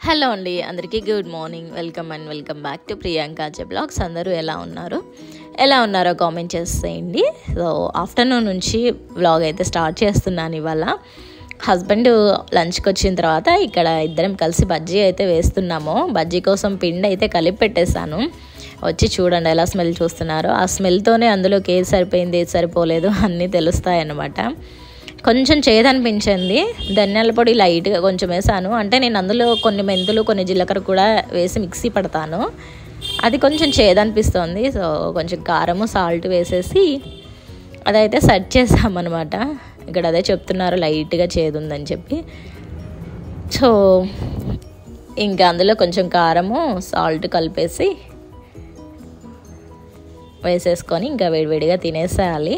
Hello అండి, అందరికీ good morning. Welcome back to Priyanka blogs. అందరూ ఎలా ఉన్నారో కామెంట్ చేసేయండి. సో ఆఫ్టర్నూన్ నుంచి వ్లాగ్ అయితే స్టార్ట్ చేస్తున్నాను. ఇవాళ హస్బెండ్ లంచ్కి వచ్చిన తర్వాత ఇక్కడ ఇద్దరం కలిసి బజ్జీ అయితే వేస్తున్నాము. బజ్జీ కోసం పిండి అయితే కలిపి పెట్టేశాను. వచ్చి చూడండి ఎలా స్మెల్ చూస్తున్నారో. ఆ స్మెల్తోనే అందులోకి ఏది సరిపోయింది ఏది సరిపోలేదు అన్నీ తెలుస్తాయి అన్నమాట. కొంచెం చేదనిపించింది. ధనియాల పొడి లైట్గా కొంచెం వేసాను. అంటే నేను అందులో కొన్ని మెంతులు కొన్ని జీలకర్ర కూడా వేసి మిక్సీ పడతాను. అది కొంచెం చేదనిపిస్తుంది. సో కొంచెం కారము సాల్ట్ వేసేసి అదైతే సెట్ చేసామన్నమాట. ఇక్కడ అదే చెప్తున్నారు లైట్గా చేదుందని చెప్పి. సో ఇంకా అందులో కొంచెం కారము సాల్ట్ కలిపేసి వేసేసుకొని ఇంకా వేడివేడిగా తినేసేయాలి.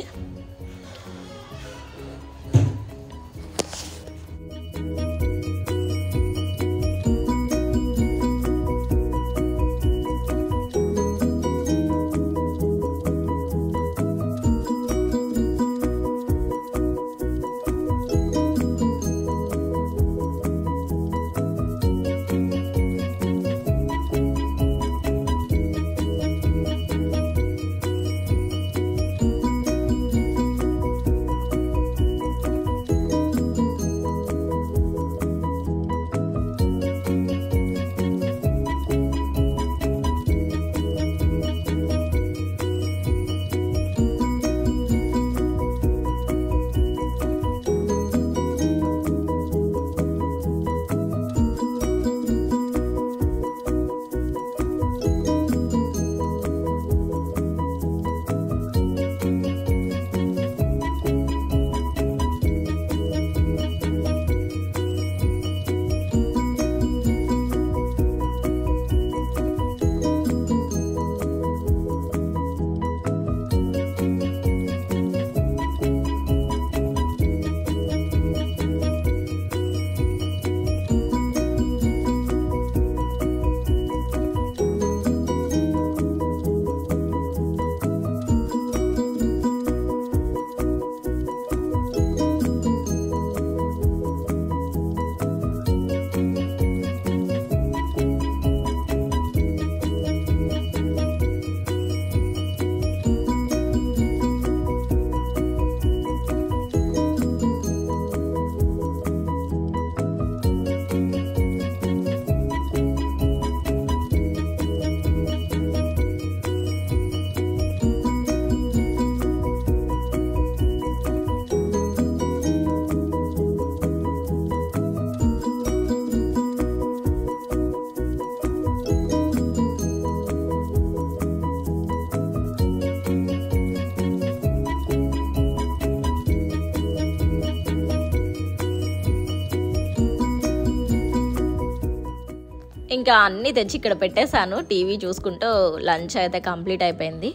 ఇంకా అన్నీ తెచ్చి ఇక్కడ పెట్టేశాను. టీవీ చూసుకుంటూ లంచ్ అయితే కంప్లీట్ అయిపోయింది.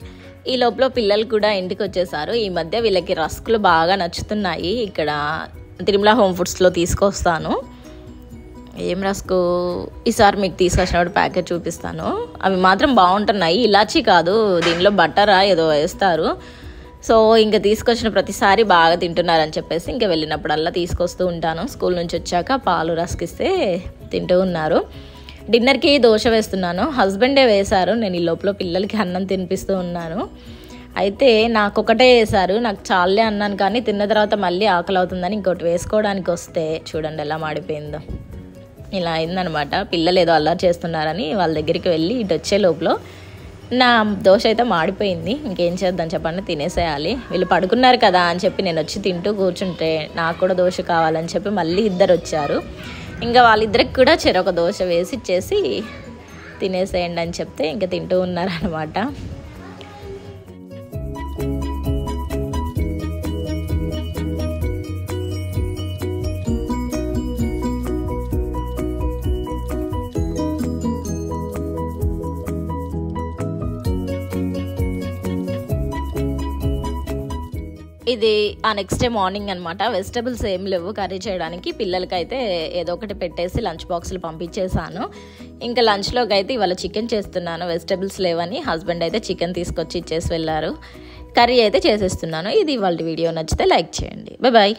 ఈ లోపల పిల్లలు కూడా ఇంటికి వచ్చేసారు. ఈ మధ్య వీళ్ళకి రస్కులు బాగా నచ్చుతున్నాయి. ఇక్కడ తిరుమల హోమ్ ఫుడ్స్లో తీసుకొస్తాను. ఏం రస్కు ఈసారి మీకు తీసుకొచ్చినప్పుడు ప్యాకెట్ చూపిస్తాను. అవి మాత్రం బాగుంటున్నాయి. ఇలాచీ కాదు, దీనిలో బట్టరా ఏదో వేస్తారు. సో ఇంకా తీసుకొచ్చిన ప్రతిసారి బాగా తింటున్నారని చెప్పేసి ఇంకా వెళ్ళినప్పుడల్లా తీసుకొస్తూ ఉంటాను. స్కూల్ నుంచి వచ్చాక పాలు రస్కిస్తే తింటూ ఉన్నారు. డిన్నర్కి దోశ వేస్తున్నాను. హస్బెండే వేశారు. నేను ఈ లోపల పిల్లలకి అన్నం తినిపిస్తూ ఉన్నాను. అయితే నాకొకటే వేశారు. నాకు చాలే అన్నాను, కానీ తిన్న తర్వాత మళ్ళీ ఆకలి అవుతుందని ఇంకోటి వేసుకోవడానికి వస్తే చూడండి ఎలా మాడిపోయిందో. ఇలా అయిందనమాట. పిల్లలు ఏదో అల్లరి చేస్తున్నారని వాళ్ళ దగ్గరికి వెళ్ళి ఇటు వచ్చే లోపల నా దోశ అయితే మాడిపోయింది. ఇంకేం చేద్దాం చెప్పండి, తినేసేయాలి. వీళ్ళు పడుకున్నారు కదా అని చెప్పి నేను వచ్చి తింటూ కూర్చుంటే నాకు కూడా దోశ కావాలని చెప్పి మళ్ళీ ఇద్దరు వచ్చారు. ఇంకా వాళ్ళిద్దరికి కూడా చెరొక దోశ వేసి ఇచ్చేసి తినేసేయండి అని చెప్తే ఇంకా తింటూ ఉన్నారనమాట. ఇది ఆ నెక్స్ట్ డే మార్నింగ్ అనమాట. వెజిటబుల్స్ ఏం లేవు కర్రీ చేయడానికి. పిల్లలకైతే ఏదో ఒకటి పెట్టేసి లంచ్ బాక్సులు పంపించేసాను. ఇంకా లంచ్లోకి అయితే ఇవాళ చికెన్ చేస్తున్నాను. వెజిటబుల్స్ లేవని హస్బెండ్ అయితే చికెన్ తీసుకొచ్చి ఇచ్చేసి వెళ్ళారు. కర్రీ అయితే చేసేస్తున్నాను. ఇది ఇవాళ వీడియో నచ్చితే లైక్ చేయండి. బాయ్.